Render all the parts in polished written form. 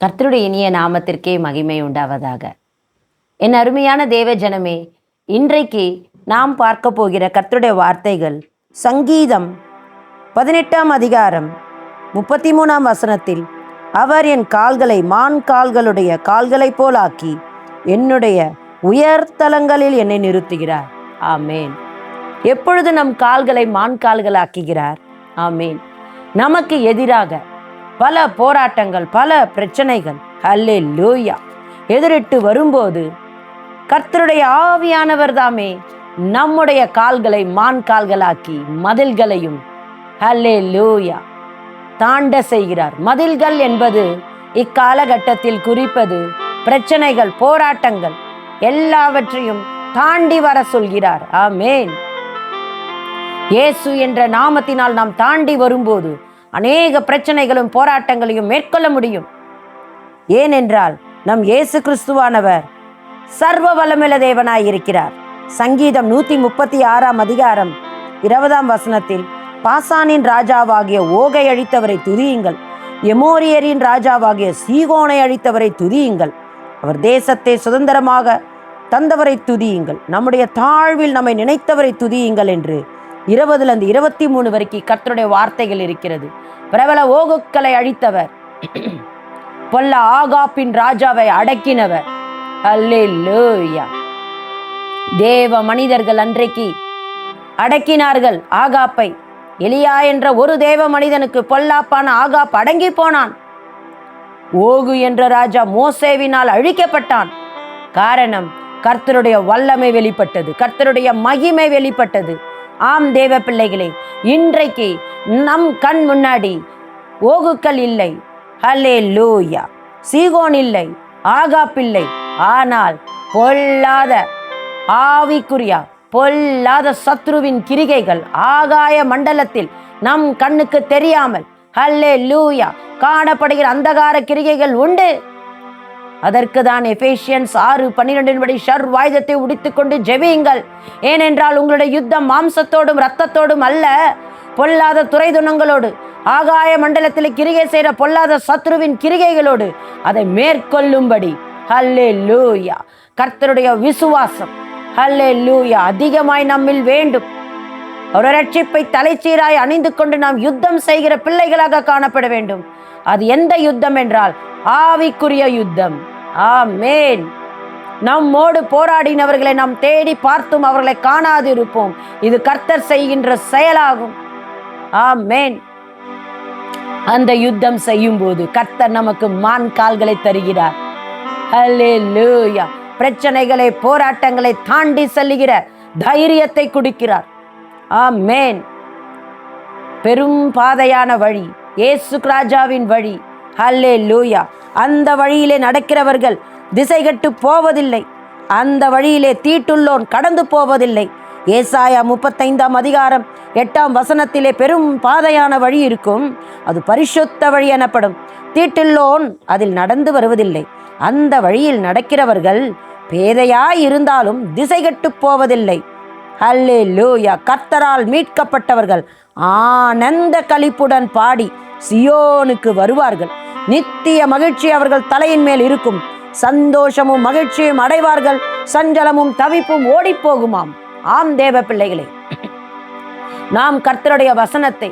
கர்த்தருடைய இனிய நாமத்திற்கே மகிமை உண்டாவதாக. என் அருமையான தேவ ஜனமே, இன்றைக்கு நாம் பார்க்க போகிற கர்த்தருடைய வார்த்தைகள் சங்கீதம் 18ஆம் அதிகாரம் 33ஆம் வசனத்தில், அவர் என் கால்களை மான் கால்களுடைய கால்களைப் போலாக்கி என்னுடைய உயர்தலங்களில் என்னை நிறுத்துகிறார். ஆமேன். எப்பொழுது நம் கால்களை மான் கால்கள் ஆக்குகிறார்? ஆமேன். நமக்கு எதிராக பல போராட்டங்கள், பல பிரச்சனைகள் அல்லேலூயா எதிரிட்டு வரும்போது கர்த்தருடைய ஆவியானவர் தாமே நம்முடைய கால்களை மான் கால்களாக்கி மதில்களையும் அல்லேலூயா தாண்ட செய்கிறார். மதில்கள் என்பது இக்காலகட்டத்தில் குறிப்பது பிரச்சனைகள், போராட்டங்கள் எல்லாவற்றையும் தாண்டி வர சொல்கிறார். ஆமேன். இயேசு என்ற நாமத்தினால் நாம் தாண்டி வரும்போது அநேக பிரச்சனைகளும் போராட்டங்களையும் மேற்கொள்ள முடியும். ஏனென்றால் நம் இயேசு கிறிஸ்துவானவர் சர்வ வல்லமையுள்ள தேவனாய் இருக்கிறார். சங்கீதம் 136ஆம் அதிகாரம் 20ஆம் வசனத்தில், பாசானின் ராஜாவாகிய ஓகை அழித்தவரை துதியுங்கள், எமோரியரின் ராஜாவாகிய சீகோனை அழித்தவரை துதியுங்கள், அவர் தேசத்தை சுதந்திரமாக தந்தவரை துதியுங்கள், நம்முடைய தாழ்வில் நம்மை நினைத்தவரை துதியுங்கள் என்று 20லிருந்து 23 வரைக்கும் கர்த்தருடைய வார்த்தைகள் இருக்கிறது. பிரபல ஓகுக்களை அழித்தவர், பொல்ல ஆகாப்பின் ராஜாவை அடக்கினவர். அல்லேலூயா. தேவ மனிதர்கள் அன்றைக்கு அடக்கினார்கள் ஆகாப்பை. எலியா என்ற ஒரு தேவ மனிதனுக்கு பொல்லாப்பான ஆகாப் அடங்கி போனான். ஓகு என்ற ராஜா மோசேவினால் அழிக்கப்பட்டான். காரணம், கர்த்தருடைய வல்லமை வெளிப்பட்டது, கர்த்தருடைய மகிமை வெளிப்பட்டது. ஆம் தேவ பிள்ளைகளே, இன்றைக்கு நம் கண் முன்னாடி ஓகுக்கள் இல்லை, அல்லேலூயா, சீகோன் இல்லை, ஆகாப் இல்லை. ஆனால் பொல்லாத ஆவிக்குரிய பொல்லாத சத்ருவின் கிரிகைகள் ஆகாய மண்டலத்தில் நம் கண்ணுக்கு தெரியாமல் அல்லேலூயா காணப்படுகிற அந்தகார கிரிகைகள் உண்டு. அதற்கு தான் எபேசியன்ஸ் 6:12 படி சர்வாயுதத்தை உடித்துக்கொண்டு ஜெபியுங்கள். ஏனென்றால் உங்களுடைய யுத்தம் மாம்சத்தோடும் இரத்தத்தோடும் அல்ல, பொல்லாத துரைதுணங்களோடு, ஆகாய மண்டலத்தில் கிரிகை செய்கிற பொல்லாத சத்ருவின் கிரிகைகளோடு அதை மேற்கொள்ளும்படி. ஹல்லேலூயா. கர்த்தருடைய விசுவாசம் ஹல்லேலூயா அதிகமாய் நம்மில் வேண்டும். ஒரு ரட்சிப்பை தலைச்சீராய் அணிந்து கொண்டு நாம் யுத்தம் செய்கிற பிள்ளைகளாக காணப்பட வேண்டும். அது எந்த யுத்தம் என்றால் ஆவிக்குரிய யுத்தம். ஆமேன். நம்மோடு போராடினவர்களை நாம் தேடி பார்த்தும் அவர்களை காணாது இருப்போம். இது கர்த்தர் செய்கின்ற செயலாகும். ஆமேன். அந்த யுத்தம் செய்யும் போது கர்த்தர் நமக்கு மான் கால்களை தருகிறார். அல்லேலூயா. பிரச்சனைகளை, போராட்டங்களை தாண்டி செல்லுகிற தைரியத்தை கொடுக்கிறார். ஆமேன். பெரும் பாதையான வழி இயேசு ராஜாவின் வழி. அல்லேலூயா. அந்த வழியிலே நடக்கிறவர்கள் திசைகட்டு போவதில்லை, அந்த வழியிலே தீட்டுள்ளோன் கடந்து போவதில்லை. ஏசாயா 35ஆம் அதிகாரம் 8ஆம் வசனத்திலே பெரும் பாதையான வழி இருக்கும், அது பரிசுத்த வழி எனப்படும். தீட்டுள்ளோன் அதில் நடந்து வருவதில்லை. அந்த வழியில் நடக்கிறவர்கள் பேதையாய் இருந்தாலும் திசைகட்டு போவதில்லை. அல்லேலூயா. கர்த்தரால் மீட்கப்பட்டவர்கள் ஆனந்த களிப்புடன் பாடி சியோனுக்கு வருவார்கள். நித்திய மகிழ்ச்சி அவர்கள் தலையின் மேல் இருக்கும். சந்தோஷமும் மகிழ்ச்சியும் அடைவார்கள். சஞ்சலமும் தவிப்பும் ஓடி போகுமாம். ஆம் தேவ பிள்ளைகளே, நாம் கர்த்தருடைய வசனத்தை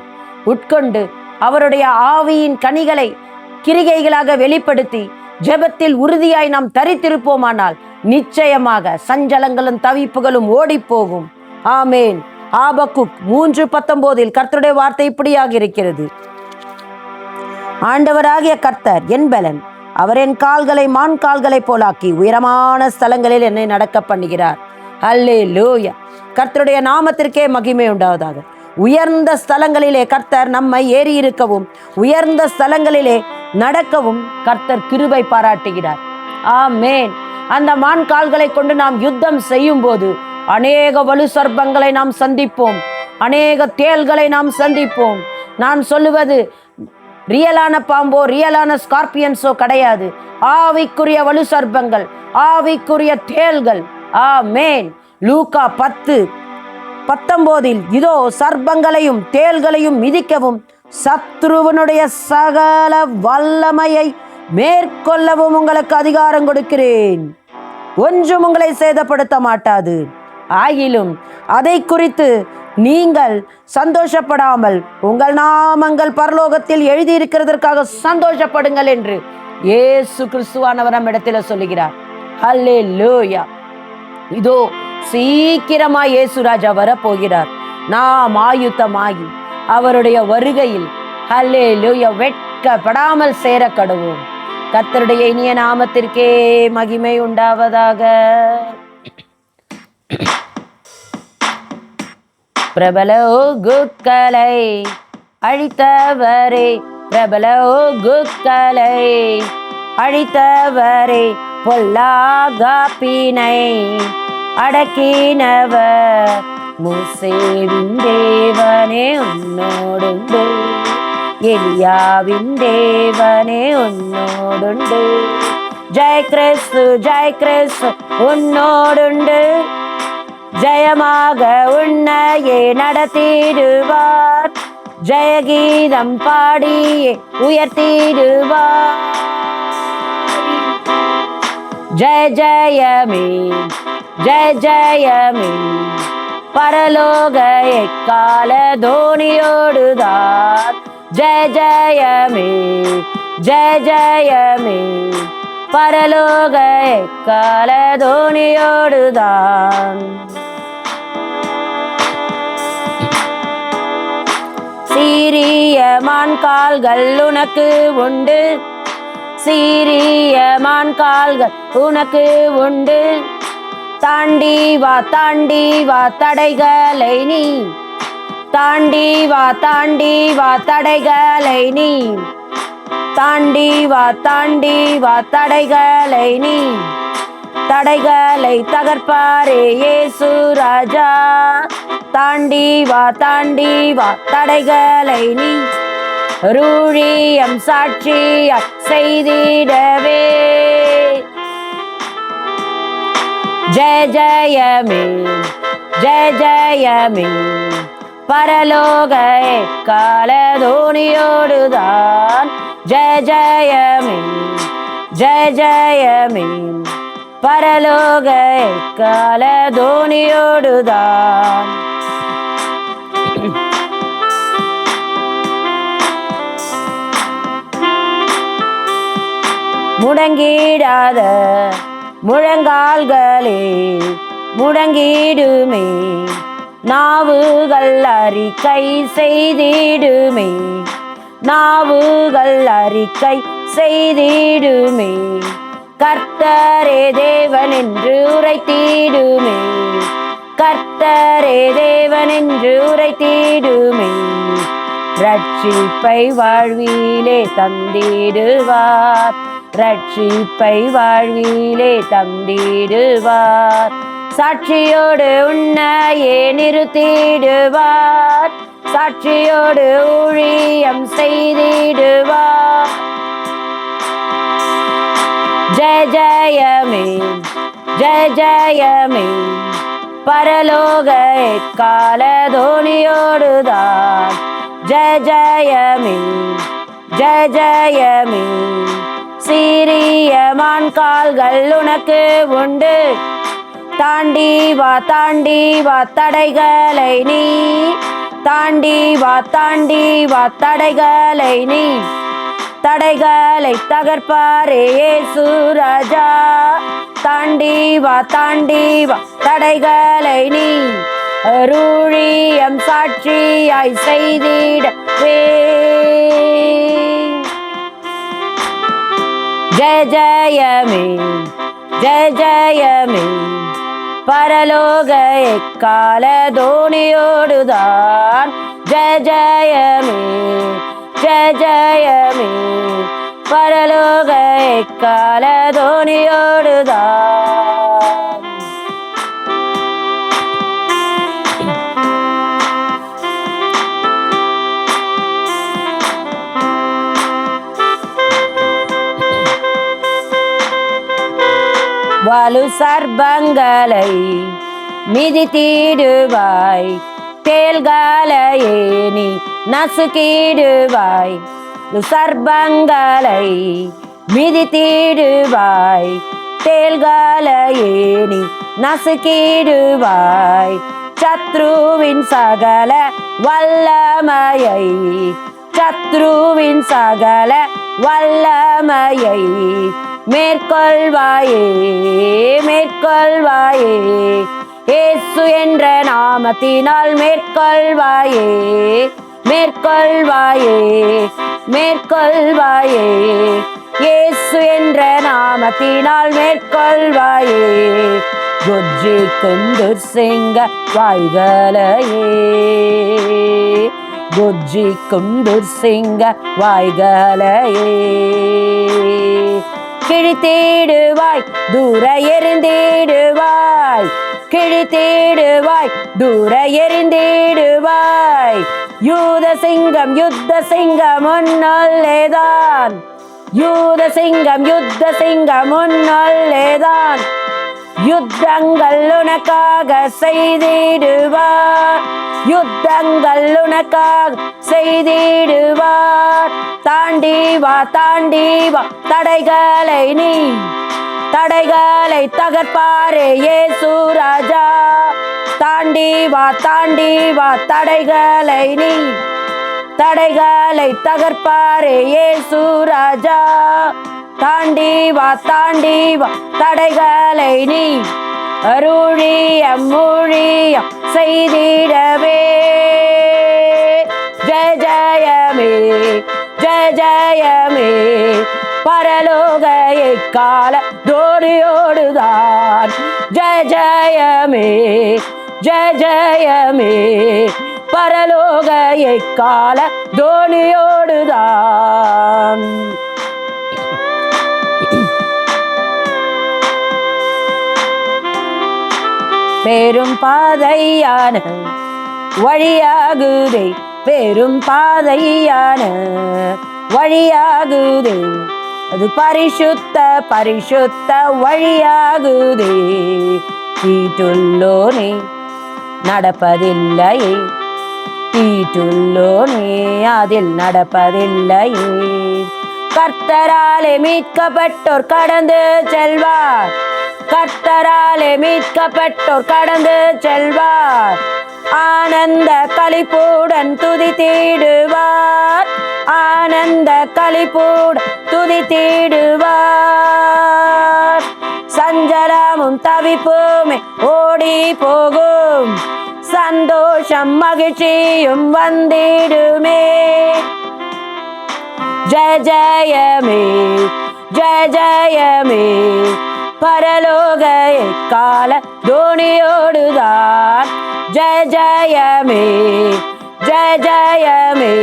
உட்கொண்டு அவருடைய ஆவியின் கனிகளை கிரிகைகளாக வெளிப்படுத்தி ஜெபத்தில் உறுதியாய் நாம் தரித்திருப்போமானால் நிச்சயமாக சஞ்சலங்களும் தவிப்புகளும் ஓடி போகும். ஆமேன். ஆபக்குக் 3:19 கர்த்தருடைய வார்த்தை இப்படியாக இருக்கிறது, ஆண்டவராகிய கர்த்தர் என் பலன், அவர் என் கால்களை மான் கால்களைப் போலாக்கி உயரமான ஸ்தலங்களில் என்னை நடக்க பண்ணுகிறார். அல்லேலூயா. கர்த்தருடைய நாமத்திற்கே மகிமை உண்டாவதாக. உயர்ந்த ஸ்தலங்களிலே கர்த்தர் நம்மை ஏறி இருக்கவும், உயர்ந்த ஸ்தலங்களிலே நடக்கவும் கர்த்தர் கிருபை பாராட்டுகிறார். ஆமேன். அந்த மான் கால்களை கொண்டு நாம் யுத்தம் செய்யும் போது அநேக வலு சர்ப்பங்களை நாம் சந்திப்போம், அநேக தேள்களை நாம் சந்திப்போம். நான் சொல்லுவது ரியலான பாம்போ ரியலான ஸ்கார்பியன்ஸோ கிடையாது. ஆவிக்குரிய வலு சர்ப்பங்கள், ஆவிக்குரிய தேள்கள். ஆமேன். லூக்கா 10:19 இதோ சர்ப்பங்களையும் தேள்களையும் மிதிக்கவும் சத்ருவனுடைய சகல வல்லமையை மேற்கொள்ளவும் உங்களுக்கு அதிகாரம் கொடுக்கிறேன். ஒன்றும் உங்களை சேதப்படுத்த மாட்டாது. ஆகிலும் அதை குறித்து நீங்கள் சந்தோஷப்படாமல் உங்கள் நாமங்கள் பரலோகத்தில் எழுதியிருக்கிறதற்காக சந்தோஷப்படுங்கள் என்று இயேசு கிறிஸ்துவானவர் நம்மிடத்தில் சொல்லுகிறார். அல்லேலூயா. இதோ சீக்கிரமாய் இயேசு ராஜா வரப்போகிறார். நாம் ஆயுத்தமாகி அவருடைய வருகையில் அல்லேலூயா வெட்கப்படாமல் சேர கடவோம். கர்த்தருடைய இனிய நாமத்திற்கே மகிமை உண்டாவதாக. பிரபல குக்களை அழித்தவரே, பிரபல குக்களை அழித்தவரே, பொல்லாகாப்பினை அடக்கினவர் மூசேவின் தேவனே உன்னோடுண்டு, எலியாவின் தேவனே உன்னோடுண்டு. ஜெய் கிறிஸ்து ஜெய் கிறிஸ்து உன்னோடுண்டு, ஜெயமாக உன்னையே நடத்திடுவார், ஜெயகீதம் பாடியே உயர்த்திடுவார். ஜெய ஜெயமே ஜெய ஜெயமே, பரலோக எக்கால தோனியோடுதான். ஜெய ஜெயமே ஜெய ஜெயமே, பரலோக எக்கால தோனியோடுதான். சீரிய மான் கால்கள் உனக்கு உண்டு, சீரிய மான் கால்கள் உனக்கு உண்டு. தாண்டி வா தடைகளை நீ, தாண்டி வா தடைகளை நீ, தாண்டி வா தடைகளை நீ. தடைகளை தகர்ப்பாரே இயேசு ராஜா, தாண்டி வா தடைகளை நீ. ரூழியம் சாட்சியா செய்திடவே, ஜெய ஜெயமே ஜெய ஜெயமே, பரலோக எக்கால தோனியோடுதான். ஜெய ஜெயமே ஜெய ஜெயமே, பரலோக எக்கால தோனியோடுதான். முடங்கிடாத முழங்கால்களே முடங்கிடுமே, நாவுகள் அறிக்கை செய்திடுமே, நாவுகள் அறிக்கை செய்திடுமே. கர்த்தரே தேவன் என்று உரைத்திடுமே, கர்த்தரே தேவன் என்று உரைத்திடுமே. ரட்சிப்பை வாழ்விலே தந்திடுவார், ரட்சிப்பை வாழ்விலே தந்திடுவார். சாட்சியோடு உன்னையே நிறுத்திடுவார், சாட்சியோடு ஊழியம் செய்திடுவார். ஜெய ஜெயமே ஜெய ஜெயமே, பரலோக எக்கால தோனியோடுதான். ஜெய ஜெயமே ஜெய ஜெயமே, சீரிய மான் கால்கள் உனக்கு உண்டு. தாண்டி வா தடைகளை நீ, தாண்டி வா தடைகளை நீ. தடைகளை தகர்ப்பாரே இயேசு ராஜா, தாண்டி வா தடைகளை நீ. அருளியம் சாட்சியாய் செய்திடவே, ஜெய ஜெயமே ஜெய ஜெயமே, பரலோக எக்கால தோனியோடுதான். ஜெய ஜெயமே ஜெய ஜெயமே, பரலோக எக்கால தோனியோடுதான். வலு சர்பங்களை மிதித்திடுவாய், தேள்களையே நீ நசுக்கிடுவாய். சர்பங்களை மிதித்திடுவாய், தேள்களையே நீ நசுக்கிடுவாய். சத்ருவின் சகல வல்லமையை, சத்ருவின் சகல வல்லமையை மேற்கொள்வாயே, மேற்கொள்வாயே. இயேசு என்ற நாமத்தினால் மேற்கொள்வாயே, மேற்கொள்வாயே, மேற்கொள்வாயே. இயேசு என்ற நாமத்தினால் மேற்கொள்வாயே. குஜிக்கும் துர்சிங்க வாய்களையே, குஜிக்கும் துர்சிங்க வாய்களையே கிழித்திடுவாய், தூர எறிந்திடுவாய், கிழித்திடுவாய், தூர எறிந்திடுவாய். யூத சிங்கம் யுத்த சிங்கம் உன்னல்லேதான், யூத சிங்கம் யுத்த சிங்கம் உன்னல்லேதான். யுத்தங்கள் உனக்காக செய்திடுவார், யுத்தங்கள் உனக்காக செய்திடுவார். தாண்டி வா, தாண்டி வா, தடைகளை நீ, தடைகளை தகர்ப்பாரே இயேசு ராஜா. தாண்டி வா, தாண்டி வா, தடைகளை நீ, தடைகளை தகர்ப்பாரே இயேசு ராஜா. தாண்டி வா, தாண்டி வா, தடைகளை நீ அருளியம் ஊழியம் செய்திடவே. ஜெய ஜெயமே, ஜெய ஜெயமே, பரலோக எக்கால தோடியோடுதான். ஜெய ஜெயமே, ஜெய ஜெயமே, பரலோக எக்கால தோணியோடுதான். பெரும் பாதையான வழியாகுதே, பெரும் பாதையான வழியாகுதே, அது பரிசுத்த பரிசுத்த வழியாகுதே. தீட்டுள்ளோனே நடப்பதில்லையே, தீட்டுள்ளோனே அதில் நடப்பதில்லையே. கர்த்தராலே மீட்கப்பட்டோர் கடந்து செல்வார், கர்த்தராலே மீட்கப்பட்டோர் கடந்து செல்வார். ஆனந்த களிப்புடன் துதித்திடுவார், ஆனந்த களிப்புடன் துதித்திடுவார். சஞ்சலமும் தவிப்புமே ஓடி போகும், சந்தோஷம் மகிழ்ச்சியும் வந்திடுமே. ஜெய ஜெயமே, ஜெய ஜெயமே, பரலோக எக்கால தோணியோடுதான். ஜெய ஜெயமே, ஜெய ஜெயமே,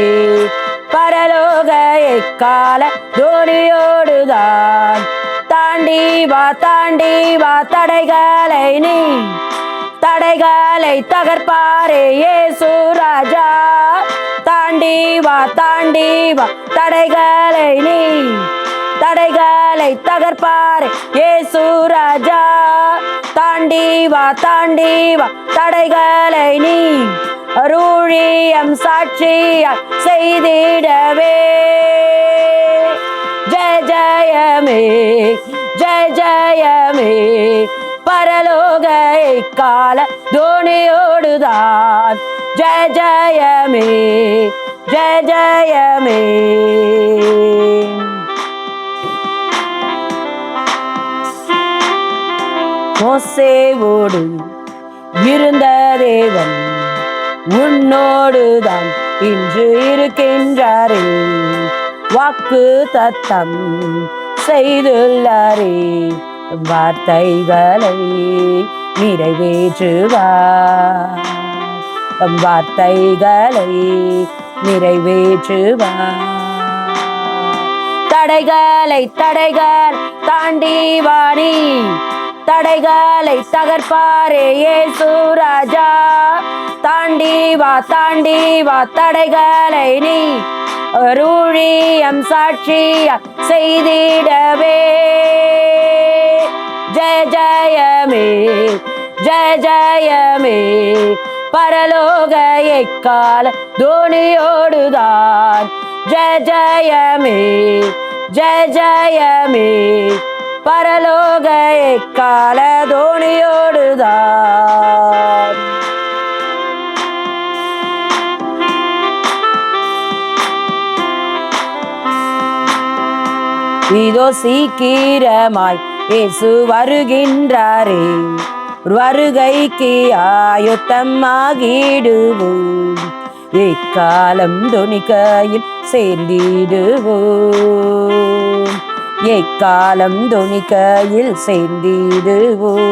பரலோக எக்கால தோணியோடுதான். தாண்டி வா, தாண்டி வா, தடைகளை நீ, தடைகளை தகர்ப்பாரே இயேசு ராஜா. தாண்டி வா, தாண்டி வா, தடைகளை நீ, தடைகளை தகர்ப்பாரே இயேசு ராஜா. தாண்டி வா, தாண்டி வா, தடைகளை நீ அருளியம் சாட்சியாய் செய்திடவே. ஜெய ஜெயமே, ஜெய ஜெயமே, பரலோக எக்கால தோணியோடுதான். ஜெய ஜெயமே, ஜெய ஜெயமே. மோசேவோடு இருந்த தேவன் உன்னோடுதான் இன்று இருக்கின்றாரே. வாக்கு தத்தம் செய்துள்ளாரே, வார்த்தைகளை நிறைவேற்றுவார், வார்த்தைகளை நிறைவேற்றுவார். தடைகளை தடைகள் தாண்டி வாணி, தடைகளை தகர்ப்பாரே இயேசு ராஜா. தாண்டி வா, தாண்டி வா, தடைகளை நீ அருளியம் சாட்சியா செய்திடவே. ஜெய ஜெயமே, ஜெய ஜெயமே, பரலோக எக்கால தோணியோடுதான். ஜெய ஜெயமே, ஜெய ஜெயமே பரலோக எக்கால தோணியோடுதான். இதோ சீக்கிரமாய் இயேசு வருகின்றாரே, வருகைக்கு ஆயுத்தமாகிடுவோம், எக்காலம் தொனிக்கையில் சேர்ந்திடுவோம், எக்காலம் தொனிக்கையில் சேர்ந்திடுவோம்,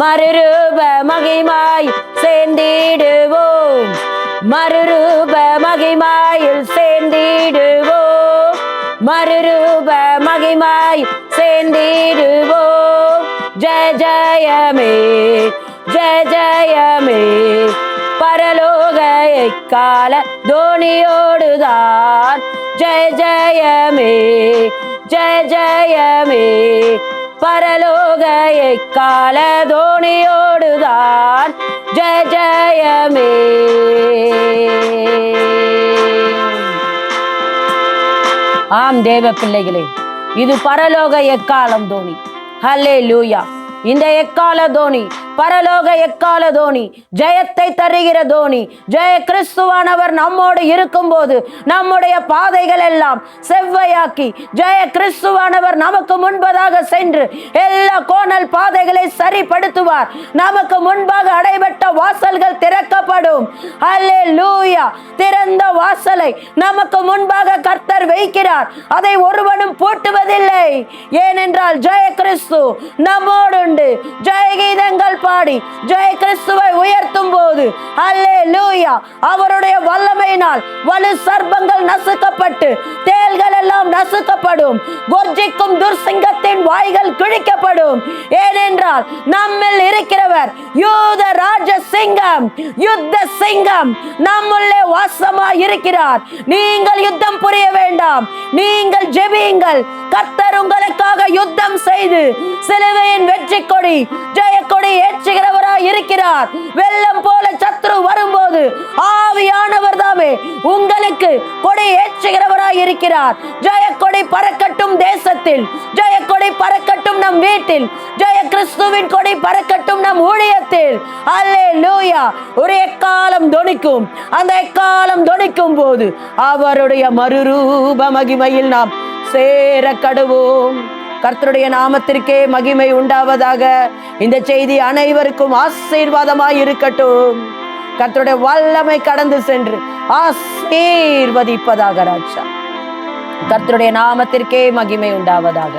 மறுரூப மகிமாய் சேர்ந்திடுவோம், மறுரூப மகிமாயில் சேர்ந்திடுவோம், மறுரூப மகிமாய் சேர்ந்திடுவோம். ஜெய ஜெயமே ஜெய ஜெயமே பரலோக எக்கால தோணியோடுதான். ஜெய ஜெயமே ஜெய ஜெயமே பரலோக எக்கால தோணியோடுதான். ஜெய ஜெயமே. ஆம் தேவ பிள்ளைகளே, இது பரலோக எக்காலம் தோணி. ஹல்லேலூயா. இந்த எக்கால தோணி பரலோக எக்கால தோணி, ஜெயத்தை தருகிற தோணி. ஜெய கிறிஸ்துவானவர் நம்மோடு இருக்கும்போது நம்முடைய பாதைகள் எல்லாம் செவ்வையாக்கி, ஜெய கிறிஸ்துவானவர் நமக்கு முன்பதாக சென்று எல்லா கோணல் பாதைகளை சரிப்படுத்துவார். நமக்கு முன்பாக அடைபட்ட வாசல்கள் திறக்கப்படும். அல்லேலூயா. திறந்த வாசலை நமக்கு முன்பாக கர்த்தர் வைக்கிறார், அதை ஒருவனும் பூட்டுவதில்லை. ஏனென்றால் ஜெய கிறிஸ்து நம்மோடு உண்டு. ஜெய கீதங்கள் பாடி ஜெய கிறிஸ்துவை உயர்த்தும் போது அல்லேலூயா, அவருடைய வல்லமையினால் வலு சர்ப்பங்கள் நசுக்கப்பட்டு தேள்கள் எல்லாம் நசுக்கப்படும், கொர்ஜிக்கும் துர்சிங்கத்தின் வாய்கள் கிழிக்கப்படும். ஏனென்றால் நம்மில் இருக்கிறவர் யூத ராஜ சிங்கம், யுத்த சிங்கம் நம்முள்ளே வாசமாய் இருக்கிறார். நீங்கள் யுத்தம் புரிய வேண்டாம், நீங்கள் ஜெபியுங்கள். கர்த்தர் உங்களுக்காக யுத்தம் செய்து சிலுவையின் வெற்றி கொடி ஜெய கொடி ஏற்றுகிறவராய் இருக்கிறார். வெள்ளம் போல சத்ரு வரும்போது ஆவியானவர் தாமே உங்களுக்கு கொடி ஏற்றுகிறவராய் இருக்கிறார். ஜெய கொடி பறக்கட்டும் தேசத்தில், ஜெய கொடி பறக்கட்டும் நம் வீட்டில், ஜெய கிறிஸ்துவின் கொடி பறக்கட்டும் நம் ஊழியத்தில். அல்லேலூயா. ஒரு எக்காலம் தொனிக்கும். அந்த எக்காலம் தொனிக்கும் போது அவருடைய மறுரூப மகிமையில் நாம் சேர கடுவோம். கர்த்தருடைய நாமத்திற்கே மகிமை உண்டாவதாக. இந்த செய்தி அனைவருக்கும் ஆசீர்வாதமாய் இருக்கட்டும். கர்த்தருடைய வல்லமை கடந்து சென்று ஆசீர்வதிப்பதாக ராஜா. கர்த்தருடைய நாமத்திற்கே மகிமை உண்டாவதாக.